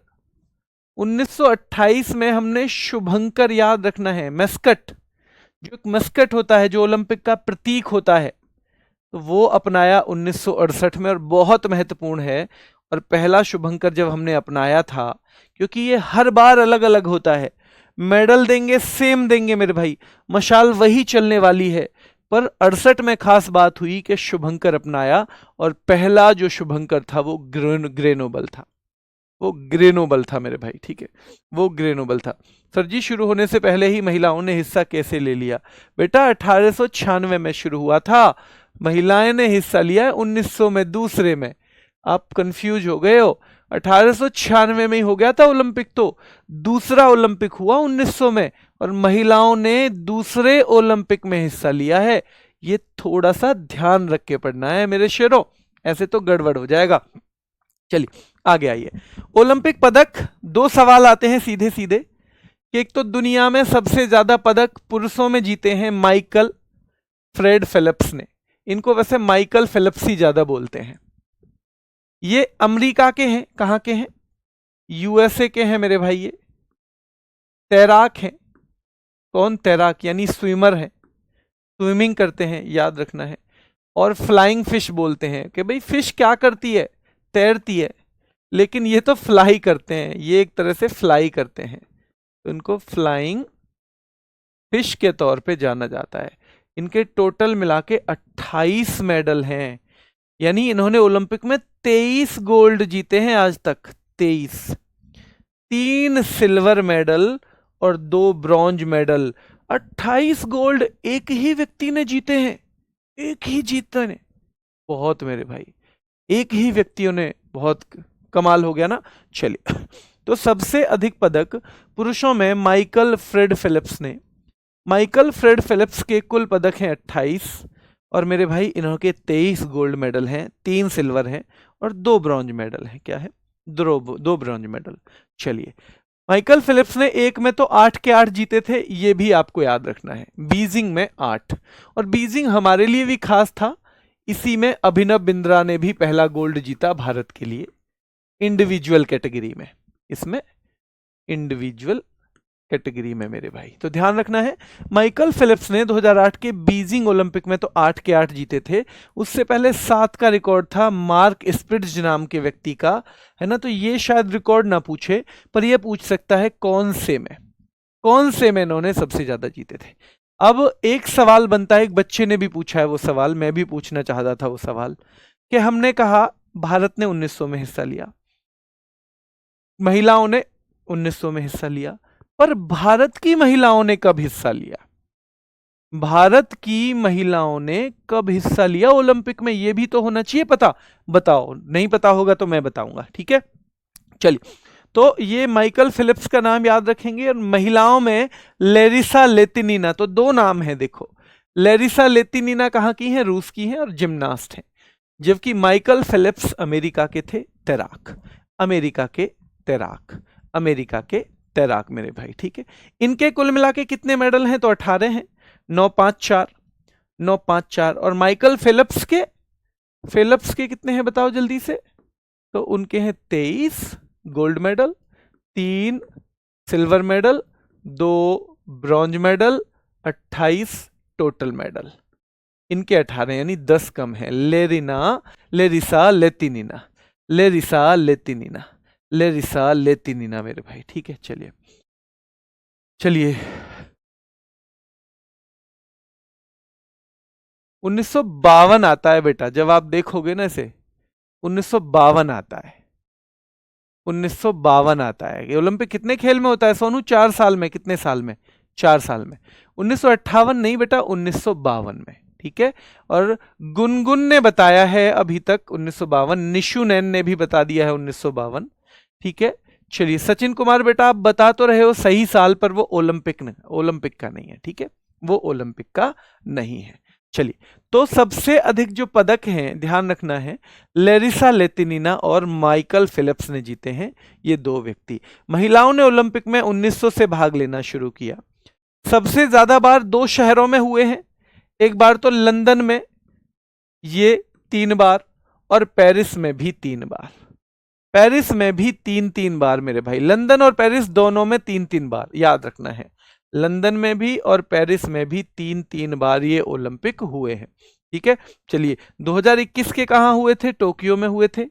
1928 में हमने शुभंकर, याद रखना है, मस्कट, जो एक मस्कट होता है जो ओलंपिक का प्रतीक होता है, तो वो अपनाया 1968 में, और बहुत महत्वपूर्ण है। और पहला शुभंकर जब हमने अपनाया था, क्योंकि ये हर बार अलग अलग होता है, मेडल देंगे सेम देंगे मेरे भाई, मशाल वही चलने वाली है, पर 68 में खास बात हुई कि शुभंकर अपनाया, और पहला जो शुभंकर था वो ग्रेनोबल था, वो ग्रेनोबल था मेरे भाई। ठीक है, वो ग्रेनोबल था। सर जी शुरू होने से पहले ही महिलाओं ने हिस्सा कैसे ले लिया, बेटा 1896 में शुरू हुआ था, महिलाएं ने हिस्सा लिया है 1900 में, दूसरे में। आप कंफ्यूज हो गए हो, 1896 में ही हो गया था ओलंपिक, तो दूसरा ओलंपिक हुआ 1900 में, और महिलाओं ने दूसरे ओलंपिक में हिस्सा लिया है। ये थोड़ा सा ध्यान रख के पढ़ना है मेरे शेरों, ऐसे तो गड़बड़ हो जाएगा। चलिए आगे आइए। ओलंपिक पदक, दो सवाल आते हैं सीधे सीधे, कि एक तो दुनिया में सबसे ज्यादा पदक पुरुषों में जीते हैं माइकल फ्रेड फेलिप्स ने, इनको वैसे माइकल फेलिप्स ही ज्यादा बोलते हैं। ये अमेरिका के हैं, कहां के हैं, यूएसए के हैं मेरे भाई। ये तैराक हैं, कौन, तैराक यानी स्विमर हैं, स्विमिंग करते हैं, याद रखना है। और फ्लाइंग फिश बोलते हैं कि भाई फिश क्या करती है, तैरती है, लेकिन ये तो फ्लाई करते हैं, ये एक तरह से फ्लाई करते हैं, तो इनको फ्लाइंग फिश के तौर पे जाना जाता है। इनके टोटल मिला के 28 मेडल हैं, यानी इन्होंने ओलंपिक में 23 गोल्ड जीते हैं आज तक, 23, 3 सिल्वर मेडल और 2 ब्रॉन्ज मेडल। 28 गोल्ड एक ही व्यक्ति ने जीते हैं, एक ही जीते ने, बहुत मेरे भाई, एक ही व्यक्तियों ने, बहुत कमाल हो गया ना। चलिए तो सबसे अधिक पदक पुरुषों में माइकल फ्रेड फिलिप्स ने, माइकल फ्रेड फिलिप्स के कुल पदक हैं 28, और मेरे भाई इन्होंने 23 गोल्ड मेडल हैं, 3 सिल्वर हैं और 2 ब्रॉन्ज मेडल हैं। क्या है, दो ब्रॉन्ज मेडल। चलिए माइकल फिलिप्स ने एक में तो 8 के 8 जीते थे, ये भी आपको याद रखना है, बीजिंग में 8, और बीजिंग हमारे लिए भी खास था, इसी में अभिनव बिंद्रा ने भी पहला गोल्ड जीता भारत के लिए, इंडिविजुअल कैटेगरी में, इसमें इंडिविजुअल कैटेगरी में मेरे भाई। तो ध्यान रखना है, माइकल फिलिप्स ने 2008 के बीजिंग ओलंपिक में तो 8 के 8 जीते थे, उससे पहले 7 का रिकॉर्ड था मार्क स्पिट्ज नाम के व्यक्ति का, है ना। तो ये शायद रिकॉर्ड ना पूछे, पर ये पूछ सकता है कौन से में इन्होंने सबसे ज्यादा जीते थे। अब एक सवाल बनता है, एक बच्चे ने भी पूछा है वो सवाल, मैं भी पूछना चाहता था वो सवाल, कि हमने कहा भारत ने 1900 में हिस्सा लिया, महिलाओं ने 1900 में हिस्सा लिया, पर भारत की महिलाओं ने कब हिस्सा लिया, भारत की महिलाओं ने कब हिस्सा लिया ओलंपिक में, ये भी तो होना चाहिए पता। बताओ, नहीं पता होगा तो मैं बताऊंगा, ठीक है। चलिए, तो ये माइकल फिलिप्स का नाम याद रखेंगे। और महिलाओं में लेरिसा लेतिनीना, तो दो नाम है देखो। लेरिसा लेतिनीना कहाँ की है, रूस की है और जिम्नास्ट है। जबकि माइकल फिलिप्स अमेरिका के थे, तैराक, अमेरिका के तैराक, अमेरिका के तैराक मेरे भाई, ठीक है। इनके कुल मिला के कितने मेडल हैं, तो 18 हैं। 9-5-4, 9-5-4। और माइकल फिलिप्स के कितने हैं बताओ जल्दी से। तो उनके हैं 23 gold medal, 3 silver medal, 2 bronze medal, 28 total medal. इनके 18 यानी 10 कम है। लेरिसा लेतिनीना, लेरिसा लेतिनीना, लेरिसा लेतिनीना मेरे भाई, ठीक है। चलिए चलिए, 1952 आता है बेटा, जब आप देखोगे ना इसे 1952 आता है, 1952 आता है। ये ओलंपिक कितने खेल में होता है सोनू, 4 साल में, कितने साल में, 4 साल में। 1958 नहीं बेटा, 1952 में, ठीक है। और गुनगुन ने बताया है अभी तक 1952, निशु नैन ने भी बता दिया है 1952, ठीक है। चलिए सचिन कुमार बेटा, आप बता तो रहे हो सही साल, पर वो ओलंपिक का नहीं है, ठीक है, वो ओलंपिक का नहीं है। चलिए, तो सबसे अधिक जो पदक हैं ध्यान रखना है, लेरिसा लेतिनीना और माइकल फिलिप्स ने जीते हैं, ये दो व्यक्ति। महिलाओं ने ओलंपिक में 1900 से भाग लेना शुरू किया। सबसे ज्यादा बार 2 शहरों में हुए हैं, एक बार तो लंदन में, ये 3 बार, और पेरिस में भी 3 बार। पेरिस में भी 3-3 बार मेरे भाई, लंदन और पेरिस दोनों में 3-3 बार, याद रखना है। लंदन में भी और पेरिस में भी 3-3 बार ये ओलंपिक हुए हैं, ठीक है। चलिए, 2021 के कहां हुए थे, टोक्यो में हुए थे।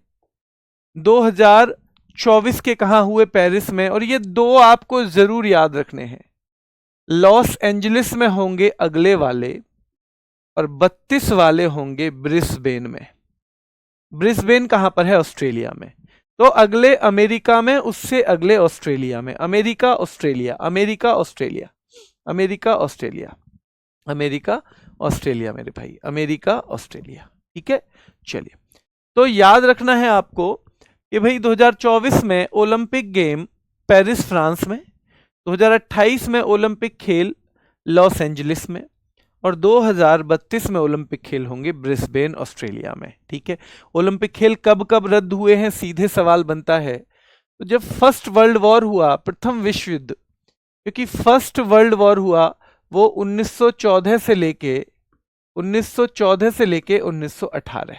2024 के कहां हुए, पेरिस में। और ये दो आपको जरूर याद रखने हैं, लॉस एंजलिस में होंगे अगले वाले, और 32 वाले होंगे ब्रिस्बेन में। ब्रिस्बेन कहां पर है, ऑस्ट्रेलिया में। तो अगले अमेरिका में, उससे अगले ऑस्ट्रेलिया में। America Australia, America Australia, America Australia, America Australia मेरे भाई, अमेरिका ऑस्ट्रेलिया, ठीक है। चलिए, तो याद रखना है आपको कि भाई 2024 में ओलंपिक गेम पेरिस फ्रांस में, 2028 में ओलंपिक खेल लॉस एंजलिस में, और 2032 में ओलंपिक खेल होंगे ब्रिस्बेन ऑस्ट्रेलिया में, ठीक है। ओलंपिक खेल कब कब रद्द हुए हैं, सीधे सवाल बनता है। तो जब फर्स्ट वर्ल्ड वॉर हुआ, प्रथम विश्व युद्ध, क्योंकि फर्स्ट वर्ल्ड वॉर हुआ वो 1914 से लेके 1914 से लेके 1918,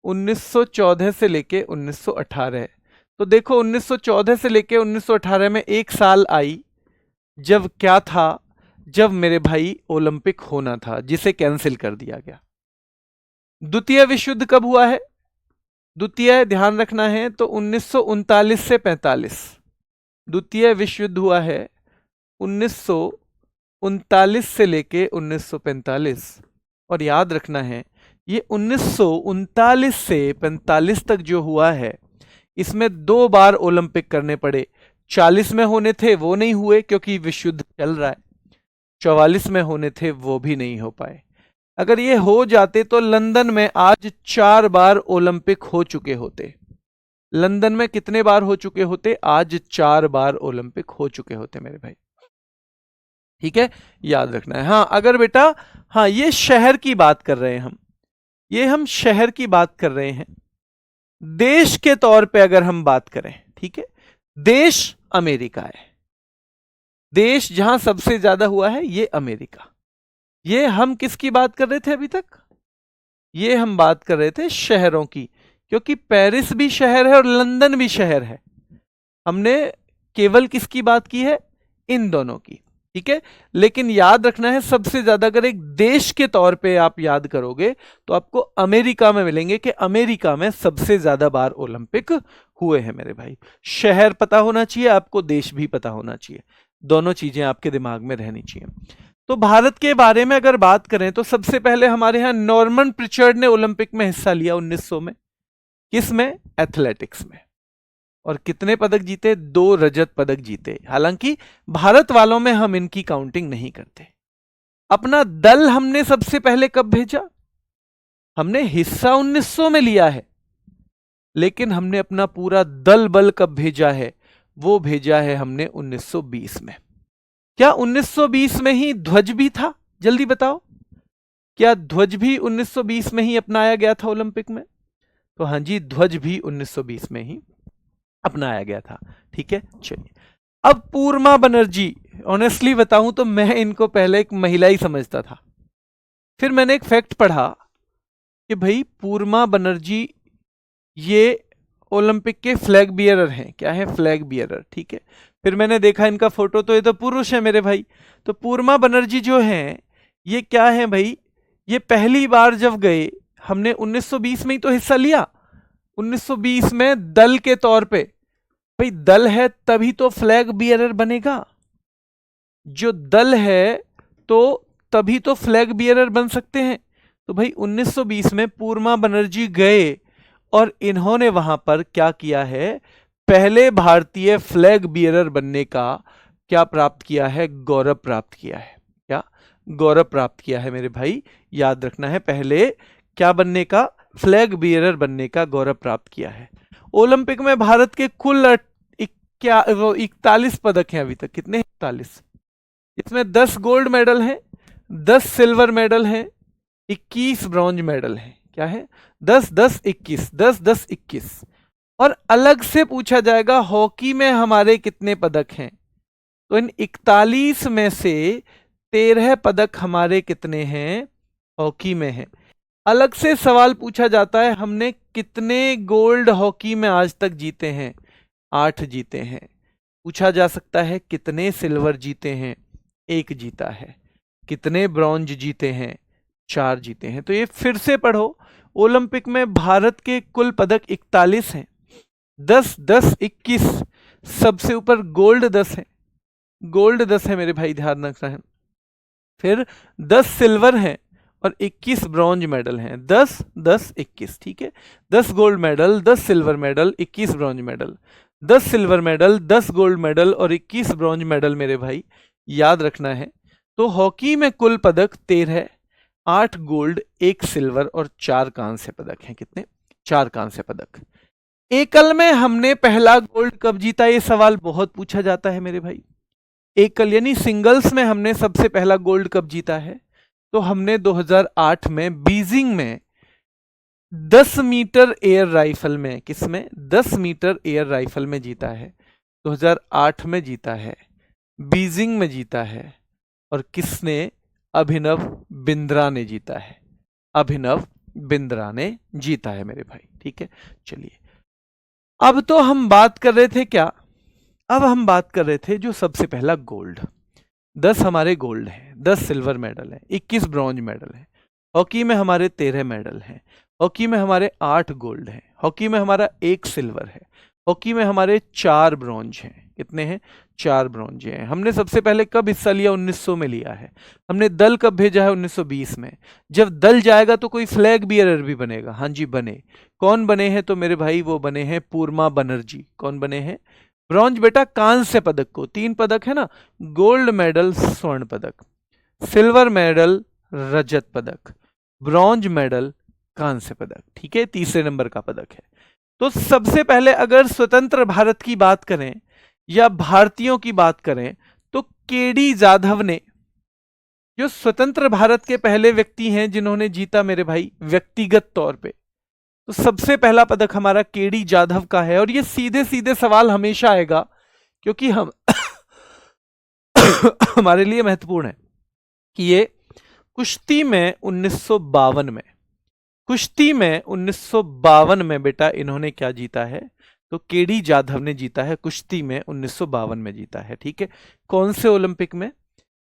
1914 से लेके 1918। तो देखो 1914 से लेके 1918 में एक साल आई जब क्या था, जब मेरे भाई ओलंपिक होना था, जिसे कैंसिल कर दिया गया। द्वितीय विश्व युद्ध कब हुआ है, द्वितीय ध्यान रखना है, तो 1939 से 45, द्वितीय विश्व युद्ध हुआ है 1939 से लेके 1945। और याद रखना है ये 1939 से 45 तक जो हुआ है, इसमें 2 बार ओलंपिक करने पड़े। 40 में होने थे, वो नहीं हुए क्योंकि विश्व युद्ध चल रहा है। 44 में होने थे, वो भी नहीं हो पाए। अगर ये हो जाते तो लंदन में आज 4 बार ओलंपिक हो चुके होते। लंदन में कितने बार हो चुके होते, आज 4 बार ओलंपिक हो चुके होते मेरे भाई, ठीक है, याद रखना है। हाँ अगर बेटा, हाँ ये शहर की बात कर रहे हैं हम, ये हम शहर की बात कर रहे हैं। देश के तौर पे अगर हम बात करें, ठीक है, देश अमेरिका है, देश जहां सबसे ज्यादा हुआ है ये अमेरिका। ये हम किसकी बात कर रहे थे अभी तक, ये हम बात कर रहे थे शहरों की, क्योंकि पेरिस भी शहर है और लंदन भी शहर है। हमने केवल किसकी बात की है, इन दोनों की, ठीक है। लेकिन याद रखना है सबसे ज्यादा अगर एक देश के तौर पे आप याद करोगे तो आपको अमेरिका में मिलेंगे, कि अमेरिका में सबसे ज्यादा बार ओलंपिक हुए हैं मेरे भाई। शहर पता होना चाहिए आपको, देश भी पता होना चाहिए, दोनों चीजें आपके दिमाग में रहनी चाहिए। तो भारत के बारे में अगर बात करें तो सबसे पहले हमारे यहां नॉर्मन प्रिचर्ड ने ओलंपिक में हिस्सा लिया 1900 में। किस में, एथलेटिक्स में। और कितने पदक जीते, 2 रजत पदक जीते। हालांकि भारत वालों में हम इनकी काउंटिंग नहीं करते। अपना दल हमने सबसे पहले कब भेजा? हमने हिस्सा 1900 में लिया है, लेकिन हमने अपना पूरा दल बल कब भेजा है? वो भेजा है हमने 1920 में। क्या 1920 में ही ध्वज भी था? जल्दी बताओ, क्या ध्वज भी 1920 में ही अपनाया गया था ओलंपिक में? तो हाँ जी, ध्वज भी 1920 में ही अपनाया गया था। ठीक है, चलिए। अब पूर्मा बनर्जी, ऑनेस्टली बताऊं तो मैं इनको पहले एक महिला ही समझता था, फिर मैंने एक फैक्ट पढ़ा कि भाई पूर्मा बनर्जी ये ओलंपिक के फ्लैग बियरर हैं। क्या है? Flag bearer. ठीक है, फिर मैंने देखा इनका फोटो, तो ये तो पुरुष है मेरे भाई। तो पूर्मा बनर्जी जो हैं ये क्या है भाई? ये पहली बार जब गए, हमने 1920 में ही तो हिस्सा लिया, 1920 में दल के तौर पे। भाई दल है तभी तो फ्लैग बियरर बनेगा, जो दल है तो तभी तो फ्लैग बियरर बन सकते हैं। तो भाई 1920 में पूर्मा बनर्जी गए और इन्होंने वहां पर क्या किया है? पहले भारतीय फ्लैग बियरर बनने का क्या प्राप्त किया है? गौरव प्राप्त किया है। क्या गौरव प्राप्त किया है मेरे भाई? याद रखना है, पहले क्या बनने का? फ्लैग बियरर बनने का गौरव प्राप्त किया है। ओलंपिक में भारत के कुल 41 पदक हैं अभी तक। कितने? 41। इसमें 10 गोल्ड मेडल हैं, 10 सिल्वर मेडल हैं, 21 ब्रॉन्ज मेडल हैं। क्या है? 10 10 21, 10 10 21। और अलग से पूछा जाएगा हॉकी में हमारे कितने पदक हैं, तो इन 41 में से 13 पदक हमारे कितने हैं? हॉकी में हैं। अलग से सवाल पूछा जाता है हमने कितने गोल्ड हॉकी में आज तक जीते हैं? 8 जीते हैं। पूछा जा सकता है कितने सिल्वर जीते हैं? 1 जीता है। कितने ब्रॉन्ज जीते हैं? 4 जीते हैं। तो ये फिर से पढ़ो, ओलंपिक में भारत के कुल पदक 41 हैं, 10 10 21, सबसे ऊपर गोल्ड 10 है, गोल्ड 10 है मेरे भाई, ध्यान रखना है। फिर 10 सिल्वर हैं और 21 ब्रॉन्ज मेडल हैं। 10 10 21। ठीक है, 10 gold medal, 10 silver medal, 21 bronze medal, 10 silver medal, 10 gold medal और 21 ब्रॉन्ज मेडल मेरे भाई, याद रखना है। तो हॉकी में कुल पदक 13, 8 गोल्ड, 1 सिल्वर और 4 कांस्य पदक हैं। कितने? 4 कांस्य पदक। एकल में हमने पहला गोल्ड कब जीता? ये सवाल बहुत पूछा जाता है मेरे भाई। एकल यानी सिंगल्स में हमने सबसे पहला गोल्ड कब जीता है? तो हमने 2008 में बीजिंग में 10 मीटर एयर राइफल में, किसमें? 10 मीटर एयर राइफल में जीता है। 2008 में जीता है, बीजिंग में जीता है। और किसने? अभिनव बिंद्रा ने जीता है। अभिनव बिंद्रा ने जीता है मेरे भाई। ठीक है, चलिए। अब तो हम बात कर रहे थे क्या? अब हम बात कर रहे थे जो सबसे पहला गोल्ड। 10 हमारे गोल्ड हैं, 10 सिल्वर मेडल हैं, 21 ब्रॉन्ज मेडल हैं। हॉकी में हमारे 13 मेडल हैं। हॉकी में हमारे 8 गोल्ड हैं। हॉकी में हमारा 1 सिल्वर है। हॉकी में हमारे 4 ब्रॉन्ज हैं। कितने हैं? 4 ब्रॉन्ज हैं। हमने सबसे पहले कब हिस्सा लिया? 1900 में लिया है। हमने दल कब भेजा है? 1920 में। जब दल जाएगा तो कोई फ्लैग बियरर भी बनेगा। हाँ जी, बने। कौन बने हैं? तो मेरे भाई वो बने हैं पूर्मा बनर्जी। कौन बने हैं? ब्रॉन्ज बेटा कांस्य पदक को, 3 पदक है ना, गोल्ड मेडल स्वर्ण पदक, सिल्वर मेडल रजत पदक, ब्रॉन्ज मेडल कांस्य पदक। ठीक है, तीसरे नंबर का पदक है। तो सबसे पहले अगर स्वतंत्र भारत की बात करें या भारतीयों की बात करें तो केडी जाधव ने, जो स्वतंत्र भारत के पहले व्यक्ति हैं जिन्होंने जीता मेरे भाई व्यक्तिगत तौर पे, तो सबसे पहला पदक हमारा केडी जाधव का है। और ये सीधे सीधे सवाल हमेशा आएगा क्योंकि हम हमारे लिए महत्वपूर्ण है कि ये कुश्ती में 1952 में, कुश्ती में 1952 में बेटा इन्होंने क्या जीता है? तो केडी जाधव ने जीता है, कुश्ती में 1952 में जीता है। ठीक है, कौन से ओलंपिक में?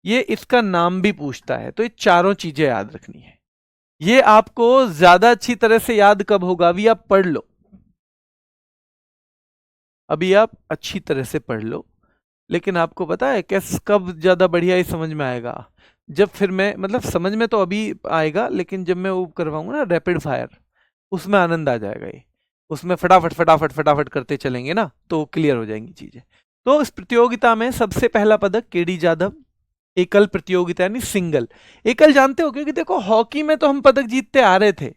ये इसका नाम भी पूछता है। तो ये चारों चीजें याद रखनी है। ये आपको ज्यादा अच्छी तरह से याद कब होगा? अभी आप पढ़ लो, अभी आप अच्छी तरह से पढ़ लो, लेकिन आपको पता है कैसे कब ज्यादा बढ़िया ही समझ में आएगा? जब फिर मैं, मतलब समझ में तो अभी आएगा, लेकिन जब मैं वो करवाऊंगा ना रैपिड फायर, उसमें आनंद आ जाएगा। ये उसमें फटाफट फटाफट फटाफट करते चलेंगे ना, तो क्लियर हो जाएंगी चीजें। तो इस प्रतियोगिता में सबसे पहला पदक केडी जाधव, एकल प्रतियोगिता यानी सिंगल। एकल जानते हो, क्योंकि देखो हॉकी में तो हम पदक जीतते आ रहे थे,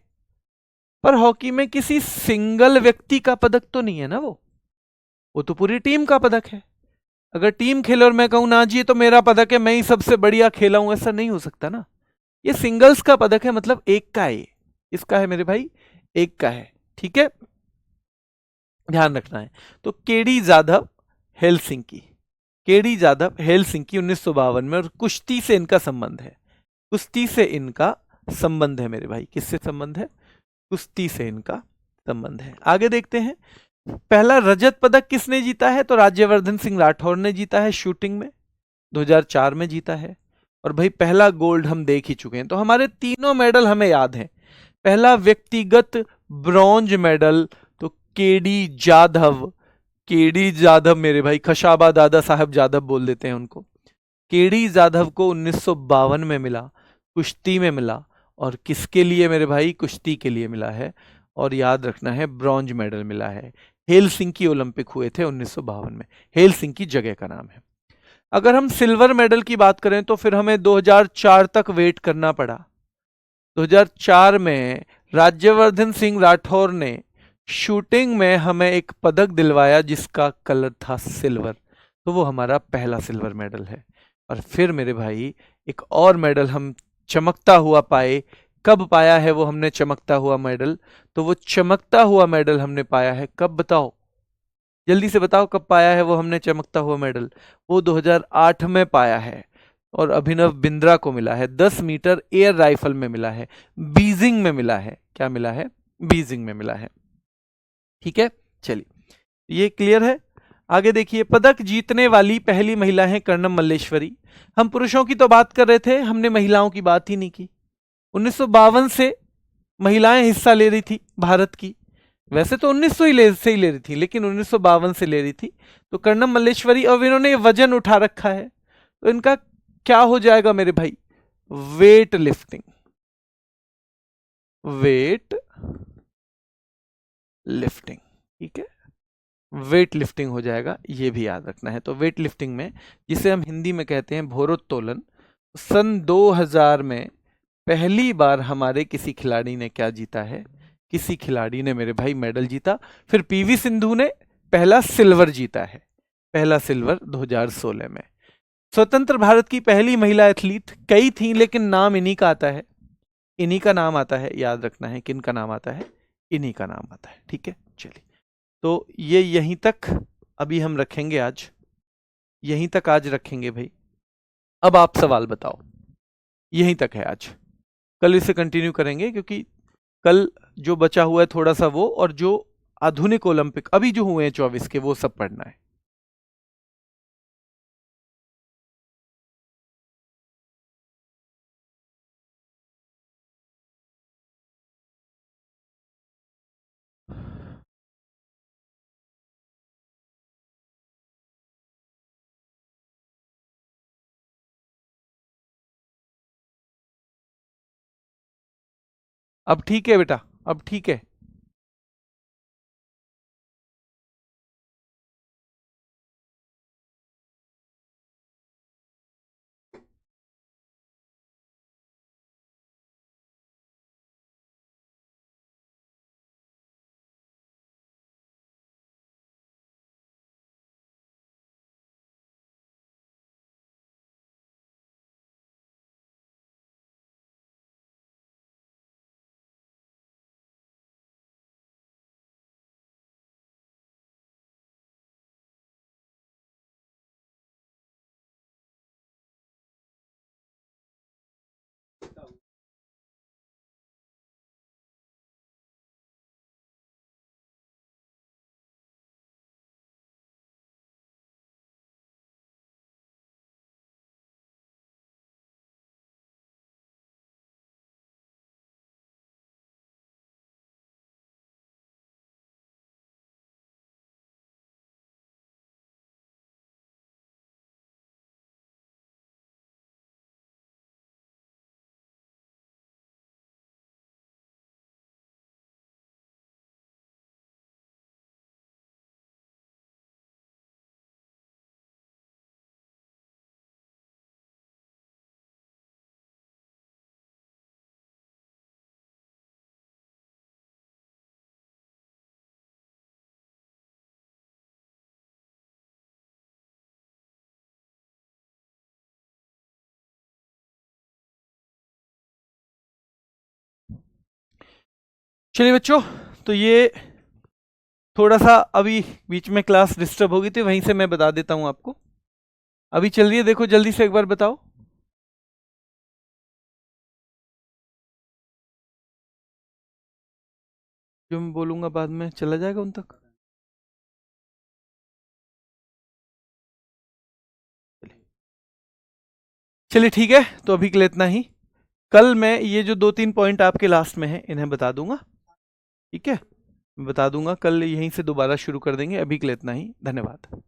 पर हॉकी में किसी सिंगल व्यक्ति का पदक तो नहीं है ना, वो तो पूरी टीम का पदक है। अगर टीम खेले और मैं कहूं ना जी ये तो मेरा पदक है, मैं ही सबसे बढ़िया खेला हूं, ऐसा नहीं हो सकता ना। ये सिंगल्स का पदक है, मतलब एक का है ये। इसका है मेरे भाई, एक का है। ठीक है, ध्यान रखना है। तो KD Jadhav Helsinki, KD Jadhav Helsinki 1952 में, और कुश्ती से इनका संबंध है। कुश्ती से इनका संबंध है मेरे भाई। किससे संबंध है? कुश्ती से इनका संबंध है। आगे देखते हैं। पहला रजत पदक किसने जीता है? तो राज्यवर्धन सिंह राठौर ने जीता है, शूटिंग में 2004 में जीता है। और भाई पहला गोल्ड हम देख ही चुके हैं, तो हमारे तीनों मेडल हमें याद हैं। पहला व्यक्तिगत ब्रॉन्ज मेडल तो केडी जाधव, केडी जाधव मेरे भाई, खशाबा दादा साहब जाधव बोल देते हैं उनको। केडी जाधव को 1952 में मिला, कुश्ती में मिला। और किसके लिए मेरे भाई? कुश्ती के लिए मिला है। और याद रखना है ब्रॉन्ज मेडल मिला है। हेलसिंकी ओलंपिक हुए थे 1952 में। हेलसिंकी जगह का नाम है। अगर हम सिल्वर मेडल की बात करें तो फिर हमें 2004 तक वेट करना पड़ा। 2004 में राज्यवर्धन सिंह राठौर ने शूटिंग में हमें एक पदक दिलवाया जिसका कलर था सिल्वर, तो वो हमारा पहला सिल्वर मेडल है। और फिर मेरे भाई एक और मेडल हम चमकता हुआ पाए। कब पाया है वो हमने चमकता हुआ मेडल? तो वो चमकता हुआ मेडल हमने पाया है कब, बताओ जल्दी से बताओ, कब पाया है वो हमने चमकता हुआ मेडल? वो 2008 में पाया है। और अभिनव बिंद्रा को मिला है, 10 मीटर एयर राइफल में मिला है, बीजिंग में मिला है। क्या मिला है? बीजिंग में मिला है। ठीक है, चलिए ये क्लियर है। आगे देखिए, पदक जीतने वाली पहली महिला है कर्णम मल्लेश्वरी। हम पुरुषों की तो बात कर रहे थे, हमने महिलाओं की बात ही नहीं की। 1952 से महिलाएं हिस्सा ले रही थी भारत की। वैसे तो 1900 से ही ले रही थी, लेकिन 1952 से ले रही थी। तो कर्णम मल्लेश्वरी, और इन्होंने वजन उठा रखा है, तो इनका क्या हो जाएगा मेरे भाई? Weight lifting, weight lifting. ठीक है, वेट लिफ्टिंग हो जाएगा, ये भी याद रखना है। तो वेट लिफ्टिंग में, जिसे हम हिंदी में कहते हैं भारोत्तोलन, सन 2000 में पहली बार हमारे किसी खिलाड़ी ने क्या जीता है? किसी खिलाड़ी ने मेरे भाई मेडल जीता। फिर पीवी सिंधु ने पहला सिल्वर जीता है, पहला सिल्वर 2016 में। स्वतंत्र भारत की पहली महिला एथलीट कई थी, लेकिन नाम इन्हीं का आता है, इन्हीं का नाम आता है। याद रखना है किन का नाम आता है, इन्हीं का नाम आता है। ठीक है, चलिए तो ये यहीं तक अभी हम रखेंगे आज, यहीं तक आज रखेंगे भाई। अब आप सवाल बताओ, यहीं तक है आज, कल इसे कंटिन्यू करेंगे, क्योंकि कल जो बचा हुआ है थोड़ा सा वो, और जो आधुनिक ओलंपिक अभी जो हुए हैं 24 के, वो सब पढ़ना है। अब ठीक है बेटा, अब ठीक है। चलिए बच्चों, तो ये थोड़ा सा अभी बीच में क्लास डिस्टर्ब हो गई थी, वहीं से मैं बता देता हूं आपको। अभी चल रही है, देखो जल्दी से एक बार बताओ। जो मैं बोलूंगा बाद में चला जाएगा उन तक। चलिए ठीक है, तो अभी के लिए इतना ही। कल मैं ये जो 2-3 पॉइंट आपके लास्ट में हैं इन्हें बता दूंगा। ठीक है, मैं बता दूंगा, कल यहीं से दोबारा शुरू कर देंगे। अभी के लिए इतना ही, धन्यवाद।